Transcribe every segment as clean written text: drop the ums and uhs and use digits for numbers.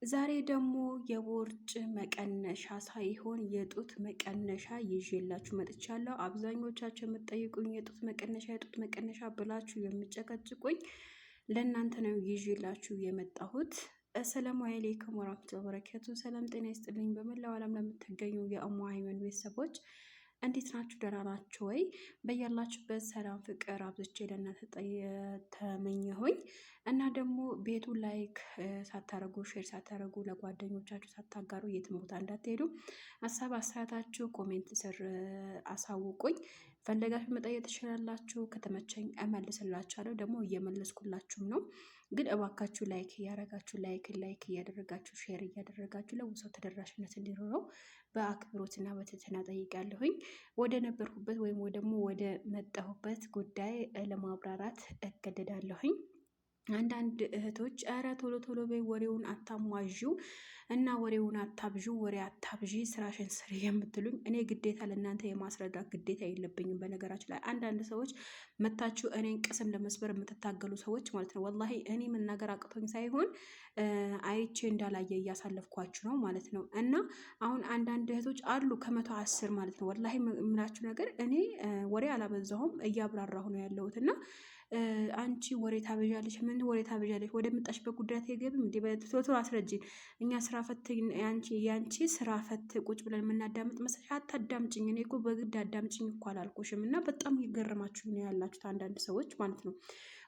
ዛሬ ደግሞ የቦርጭ መቀነሻ ሳይሆን የጡት መቀነሻ ይዤላችሁ መጥቻለሁ። አብዛኞቻችሁ የምትጠይቁኝ የጡት መቀነሻ ብላችሁ የምጨቀጭቁኝ ለእናንተ ነው ይዤላችሁ የመጣሁት። አሰላሙ አለይኩም ወራህመቱላሂ ወበረካቱ። ሰላም ጤና ይስጥልኝ። በመላው ዓለም ለምትገኙ የኡሙ አይመን ቤተሰቦች እንዴት ናችሁ? ደህና ናችሁ ወይ? በያላችሁበት ሰላም ፍቅር አብዝቼ ለእናንተ ተመኘሁኝ። እና ደግሞ ቤቱ ላይክ ሳታረጉ ሼር ሳታረጉ ለጓደኞቻችሁ ሳታጋሩ የትም ቦታ እንዳትሄዱ ሀሳብ አስተያየታችሁ ኮሜንት ስር አሳውቁኝ። ፈለጋችሁ መጠየቅ ትችላላችሁ። ከተመቸኝ እመልስላችኋለሁ። ደግሞ እየመለስኩላችሁም ነው። ግን እባካችሁ ላይክ እያደረጋችሁ ሼር እያደረጋችሁ ለውሰው ተደራሽነት እንዲኖረው በአክብሮትና በትህትና ጠይቃለሁኝ። ወደ ነበርኩበት ወይም ደግሞ ወደ መጣሁበት ጉዳይ ለማብራራት እገደዳለሁኝ። አንዳንድ እህቶች ኧረ ቶሎ ቶሎ በይ ወሬውን አታሟዡ እና ወሬውን አታብዡ፣ ወሬ አታብዢ፣ ስራሽን ስሪ የምትሉኝ እኔ ግዴታ ለእናንተ የማስረዳት ግዴታ የለብኝም። በነገራችን ላይ አንዳንድ ሰዎች መታችሁ እኔን ቅስም ለመስበር የምትታገሉ ሰዎች ማለት ነው። ወላሂ እኔ መናገር አቅቶኝ ሳይሆን አይቼ እንዳላየ እያሳለፍኳችሁ ነው ማለት ነው። እና አሁን አንዳንድ እህቶች አሉ ከ110 ማለት ነው። ወላሂ የምላችሁ ነገር እኔ ወሬ አላበዛሁም እያብራራሁ ነው ያለሁት። እና አንቺ ወሬ ታበዣለች፣ ምን ወሬ ታበዣለች? ወደ መጣሽበት ጉዳይ አትገቢም እንዴ? በቶሎ አስረጂን። እኛ ስራ ፈት ያንቺ ስራ ፈት ቁጭ ብለን የምናዳምጥ መሰለሽ? አታዳምጭኝ። እኔ እኮ በግድ አዳምጭኝ እኮ አላልኩሽም። እና በጣም እየገረማችሁ ነው ያላችሁት አንዳንድ ሰዎች ማለት ነው።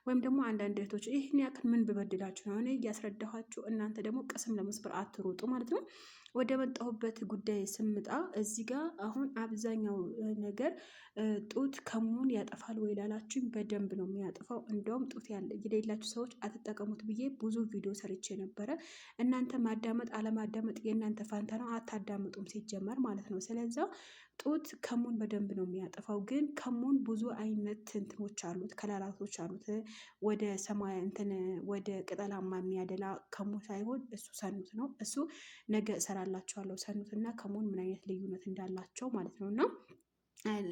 ወይም ደግሞ አንዳንድ እህቶች ይህን ያክል ምን ብበድላችሁ ነው እኔ እያስረዳኋችሁ፣ እናንተ ደግሞ ቅስም ለመስበር አትሮጡ ማለት ነው። ወደ መጣሁበት ጉዳይ ስምጣ እዚህ ጋር አሁን አብዛኛው ነገር ጡት ከሙን ያጠፋል ወይ ላላችሁኝ በደንብ ነው የሚያጠፋው። እንደውም ጡት የሌላችሁ ሰዎች አትጠቀሙት ብዬ ብዙ ቪዲዮ ሰርቼ ነበረ። እናንተ ማዳመጥ አለማዳመጥ የእናንተ ፋንታ ነው። አታዳምጡም ሲጀመር ማለት ነው። ስለዛ ጡት ከሙን በደንብ ነው የሚያጠፋው። ግን ከሙን ብዙ አይነት እንትኖች አሉት፣ ከለራቶች አሉት። ወደ ሰማይ እንትን ወደ ቅጠላማ የሚያደላ ከሙን ሳይሆን እሱ ሰኑት ነው። እሱ ነገ እሰራላችኋለሁ። ሰኑት እና ከሙን ምን አይነት ልዩነት እንዳላቸው ማለት ነው። እና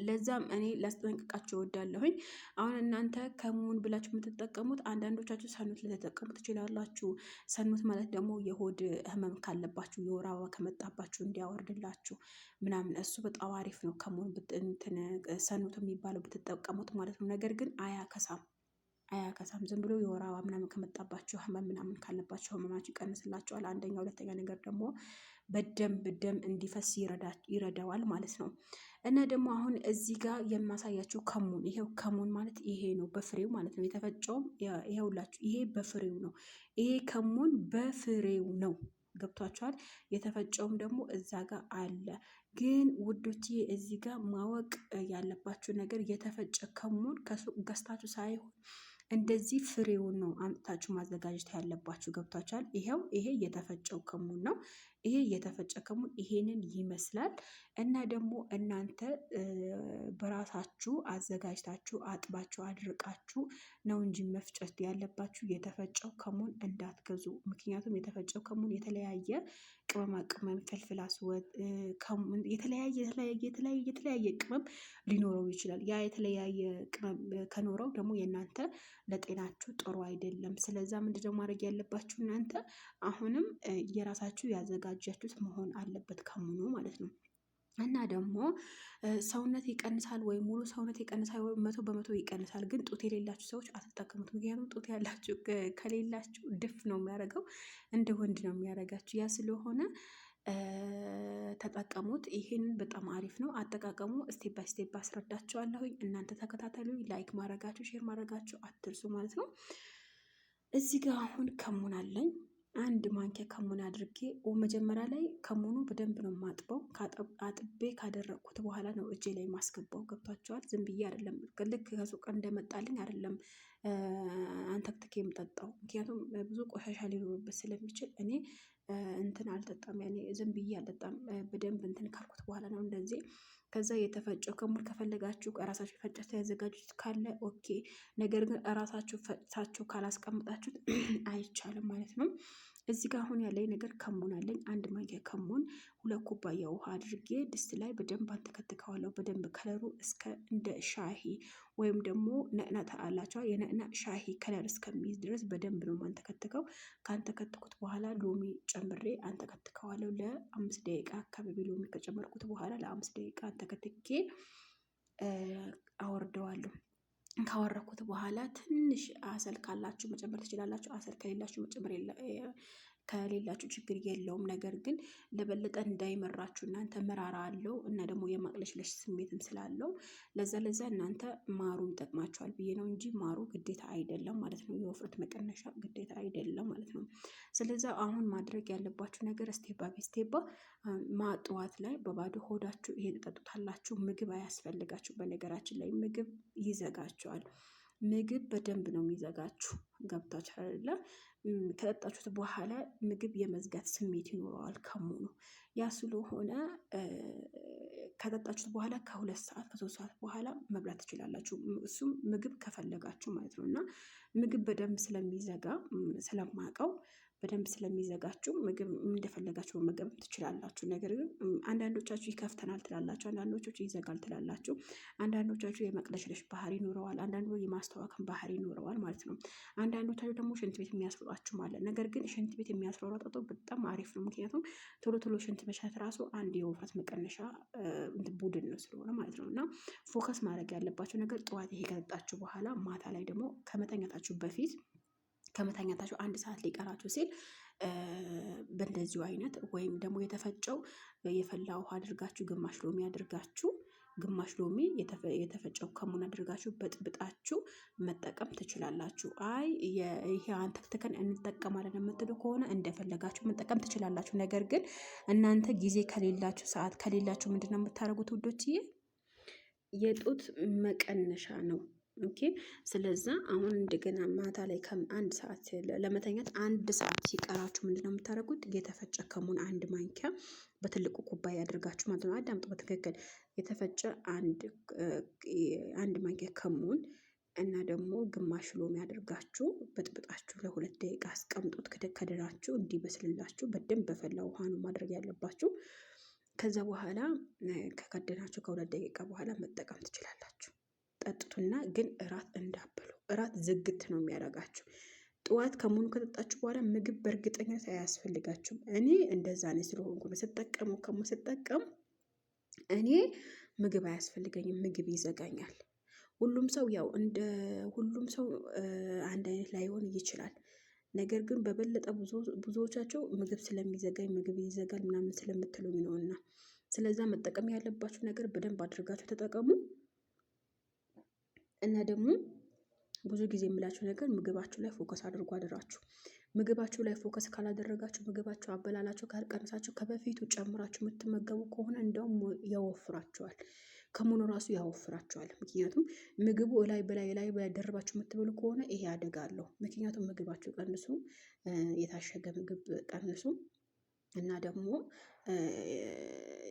ለዛም እኔ ላስጠንቅቃችሁ እወዳለሁኝ። አሁን እናንተ ከሙን ብላችሁ የምትጠቀሙት አንዳንዶቻችሁ ሰኑት ልትጠቀሙ ትችላላችሁ። ሰኑት ማለት ደግሞ የሆድ ህመም ካለባችሁ፣ የወር አበባ ከመጣባችሁ እንዲያወርድላችሁ ምናምን እሱ በጣም አሪፍ ነው። ከሙን ሰኑት የሚባለው ብትጠቀሙት ማለት ነው። ነገር ግን አያከሳም። ዝም ብሎ የወር አበባ ምናምን ከመጣባችሁ ህመም ምናምን ካለባችሁ ህመማችሁ ይቀንስላችኋል። አንደኛ። ሁለተኛ ነገር ደግሞ በደንብ ደም እንዲፈስ ይረዳዋል ማለት ነው። እና ደግሞ አሁን እዚህ ጋር የማሳያችሁ ከሙን፣ ይሄው ከሙን ማለት ይሄ ነው በፍሬው ማለት ነው። የተፈጨውም ይሄውላችሁ፣ ይሄ በፍሬው ነው። ይሄ ከሙን በፍሬው ነው። ገብቷችኋል? የተፈጨውም ደግሞ እዛ ጋር አለ። ግን ውዶቼ እዚህ ጋር ማወቅ ያለባችሁ ነገር የተፈጨ ከሙን ከሱቅ ገዝታችሁ ሳይሆን እንደዚህ ፍሬውን ነው አምጥታችሁ ማዘጋጀት ያለባችሁ። ገብቷችኋል? ይሄ የተፈጨው ከሙን ነው። ይሄ የተፈጨ ከሙን ይሄንን ይመስላል። እና ደግሞ እናንተ በራሳችሁ አዘጋጅታችሁ አጥባችሁ አድርቃችሁ ነው እንጂ መፍጨት ያለባችሁ። የተፈጨው ከሙን እንዳትገዙ። ምክንያቱም የተፈጨው ከሙን የተለያየ ቅመማ ቅመም፣ ፍልፍል አስወጥ፣ የተለያየ ቅመም ሊኖረው ይችላል። ያ የተለያየ ቅመም ከኖረው ደግሞ የእናንተ ለጤናችሁ ጥሩ አይደለም። ስለዛ ምንድነው ማድረግ ያለባችሁ እናንተ አሁንም የራሳችሁ ያዘጋጃችሁት መሆን አለበት ከሙኑ ማለት ነው። እና ደግሞ ሰውነት ይቀንሳል ወይ ሙሉ ሰውነት ይቀንሳል ወይ 100% ይቀንሳል። ግን ጡት የሌላችሁ ሰዎች አትጠቀሙት። ምክንያቱም ጡት ያላችሁ ከሌላችሁ ድፍ ነው የሚያደርገው፣ እንደ ወንድ ነው የሚያደርጋችሁ። ያ ስለሆነ ተጠቀሙት። ይህንን በጣም አሪፍ ነው አጠቃቀሙ። ስቴፕ ባይ ስቴፕ አስረዳችኋለሁኝ። እናንተ ተከታተሉ። ላይክ ማድረጋችሁ ሼር ማድረጋችሁ አትርሱ ማለት ነው። እዚህ ጋር አሁን ከሙን አለኝ። አንድ ማንኪያ ከሙን አድርጌ መጀመሪያ ላይ ከሙኑ በደንብ ነው የማጥበው። አጥቤ ካደረቅኩት በኋላ ነው እጄ ላይ ማስገባው። ገብቷቸዋል? ዝም ብዬ አይደለም፣ ልክ ከሱቅ እንደመጣልኝ አይደለም አንተክትኬ የምጠጣው። ምክንያቱም ብዙ ቆሻሻ ሊኖርበት ስለሚችል እኔ እንትን አልጠጣም። ያኔ ዝም ብዬ አልጠጣም። በደንብ እንትን ካልኩት በኋላ ነው እንደዚህ። ከዛ የተፈጨው ከሙን ከፈለጋችሁ ራሳችሁ ፈጨት ያዘጋጁት ካለ ኦኬ። ነገር ግን ራሳችሁ ፈጭታችሁ ካላስቀምጣችሁት አይቻልም ማለት ነው። እዚህ ጋር አሁን ያለኝ ነገር ከሙን አለኝ። 1 ማንኪያ ከሙን 2 ኩባያ ውሃ አድርጌ ድስት ላይ በደንብ አንተከትከዋለሁ። በደንብ ከለሩ እስከ እንደ ሻሂ ወይም ደግሞ ነዕነታ አላቸው የነዕና ሻሂ ከለር እስከሚይዝ ድረስ በደንብ ነው አንተከትከው። ካንተከትኩት በኋላ ሎሚ ጨምሬ አንተከትከዋለሁ ለ5 ደቂቃ አካባቢ። ሎሚ ከጨመርኩት በኋላ ለ5 ደቂቃ አንተከትኬ አወርደዋለሁ። ካወረኩት በኋላ ትንሽ አሰል ካላችሁ መጨመር ትችላላችሁ። አሰል ከሌላችሁ መጨመር ከሌላችሁ ችግር የለውም። ነገር ግን ለበለጠ እንዳይመራችሁ እናንተ መራራ አለው እና ደግሞ የማቅለሽለሽ ስሜትም ስላለው ለዛ እናንተ ማሩ ይጠቅማችኋል ብዬ ነው እንጂ ማሩ ግዴታ አይደለም ማለት ነው። የውፍረት መቀነሻ ግዴታ አይደለም ማለት ነው። ስለዚህ አሁን ማድረግ ያለባችሁ ነገር ስቴፕ ባይ ስቴፕ ማጥዋት ላይ በባዶ ሆዳችሁ ይሄን ተጠጡታላችሁ። ምግብ አያስፈልጋችሁ። በነገራችን ላይ ምግብ ይዘጋችኋል። ምግብ በደንብ ነው የሚዘጋችሁ። ገብታችሁ አይደለ? ከጠጣችሁት በኋላ ምግብ የመዝጋት ስሜት ይኖረዋል ከሙኑ። ያ ስለሆነ ከጠጣችሁት በኋላ ከ2 ሰዓት ከ3 ሰዓት በኋላ መብላት ትችላላችሁ። እሱም ምግብ ከፈለጋችሁ ማለት ነው። እና ምግብ በደንብ ስለሚዘጋ ስለማውቀው በደንብ ስለሚዘጋችሁ ምግብ እንደፈለጋችሁ መመገብ ትችላላችሁ። ነገር ግን አንዳንዶቻችሁ ይከፍተናል ትላላችሁ፣ አንዳንዶቻችሁ ይዘጋል ትላላችሁ፣ አንዳንዶቻችሁ የመቅለሽለሽ ባህሪ ይኖረዋል፣ አንዳንዱ የማስተዋከም ባህሪ ይኖረዋል ማለት ነው። አንዳንዶቻችሁ ደግሞ ሽንት ቤት የሚያስሮጣችሁ ማለት። ነገር ግን ሽንት ቤት የሚያስሮጣው በጣም አሪፍ ነው። ምክንያቱም ቶሎ ቶሎ ሽንት መሽናት ራሱ አንድ የውፍረት መቀነሻ ቡድን ነው ስለሆነ ማለት ነው። እና ፎከስ ማድረግ ያለባችሁ ነገር ጠዋት ይሄ ከጠጣችሁ በኋላ ማታ ላይ ደግሞ ከመተኛታችሁ በፊት ከመተኛታችሁ 1 ሰዓት ሊቀራችሁ ሲል በእንደዚሁ አይነት ወይም ደግሞ የተፈጨው የፈላ ውሃ አድርጋችሁ ግማሽ ሎሚ አድርጋችሁ ግማሽ ሎሚ የተፈጨው ከሙን አድርጋችሁ በጥብጣችሁ መጠቀም ትችላላችሁ። አይ ይሄ አንተክተከን እንጠቀማለን የምትሉ ከሆነ እንደፈለጋችሁ መጠቀም ትችላላችሁ። ነገር ግን እናንተ ጊዜ ከሌላችሁ ሰዓት ከሌላችሁ ምንድነው የምታደርጉት ውዶችዬ? የጡት መቀነሻ ነው። ኦኬ። ስለዛ አሁን እንደገና ማታ ላይ ከ1 ሰዓት ለመተኛት 1 ሰዓት ሲቀራችሁ ምንድነው የምታደርጉት? የተፈጨ ከሙን 1 ማንኪያ በትልቁ ኩባያ አድርጋችሁ ማለት ነው። አዳምጡ በትክክል የተፈጨ 1 ማንኪያ ከሙን እና ደግሞ ግማሽ ሎሚ አድርጋችሁ በጥብጣችሁ ለ2 ደቂቃ አስቀምጡት። ከደናችሁ እንዲበስልላችሁ በደንብ በፈላ ውሃ ነው ማድረግ ያለባችሁ። ከዛ በኋላ ከከደናችሁ ከ2 ደቂቃ በኋላ መጠቀም ትችላላችሁ። ጠጥቱና ግን እራት እንዳበሉ። እራት ዝግት ነው የሚያደርጋችሁ። ጠዋት ከሙኑ ከጠጣችሁ በኋላ ምግብ በእርግጠኝነት አያስፈልጋችሁም። እኔ እንደዛ ነው ስለሆንኩ ስጠቀመው ስጠቀም እኔ ምግብ አያስፈልገኝም፣ ምግብ ይዘጋኛል። ሁሉም ሰው ያው እንደ ሁሉም ሰው አንድ አይነት ላይሆን ይችላል። ነገር ግን በበለጠ ብዙዎቻቸው ምግብ ስለሚዘጋኝ ምግብ ይዘጋል ምናምን ስለምትሉኝ ነውና፣ ስለዛ መጠቀም ያለባችሁ ነገር በደንብ አድርጋችሁ ተጠቀሙ። እና ደግሞ ብዙ ጊዜ የምላችሁ ነገር ምግባችሁ ላይ ፎከስ አድርጉ አደራችሁ። ምግባችሁ ላይ ፎከስ ካላደረጋችሁ ምግባችሁ አበላላችሁ ካልቀነሳችሁ ከበፊቱ ጨምራችሁ የምትመገቡ ከሆነ እንደውም ያወፍራችኋል። ከሙኑ ራሱ ያወፍራችኋል። ምክንያቱም ምግቡ ላይ በላይ ደርባችሁ የምትበሉ ከሆነ ይሄ አደጋ አለው። ምክንያቱም ምግባችሁ ቀንሱ፣ የታሸገ ምግብ ቀንሱ እና ደግሞ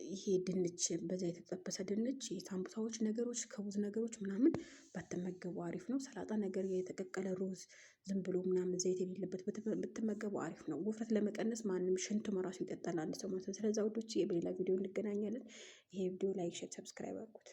ይሄ ድንች በዛ የተጠበሰ ድንች የሳምቡሳዎች ነገሮች ከቡዝ ነገሮች ምናምን ባትመገቡ አሪፍ ነው። ሰላጣ ነገር የተቀቀለ ሩዝ ዝም ብሎ ምናምን ዘይት የሌለበት ብትመገቡ አሪፍ ነው። ውፍረት ለመቀነስ ማንም ሽንት መራሱ ይጠጣል አንድ ሰው ማለት ነው። ስለዚህ ውዶች በሌላ ቪዲዮ እንገናኛለን። ይሄ ቪዲዮ ላይክ፣ ሼር፣ ሰብስክራይብ አድርጉት።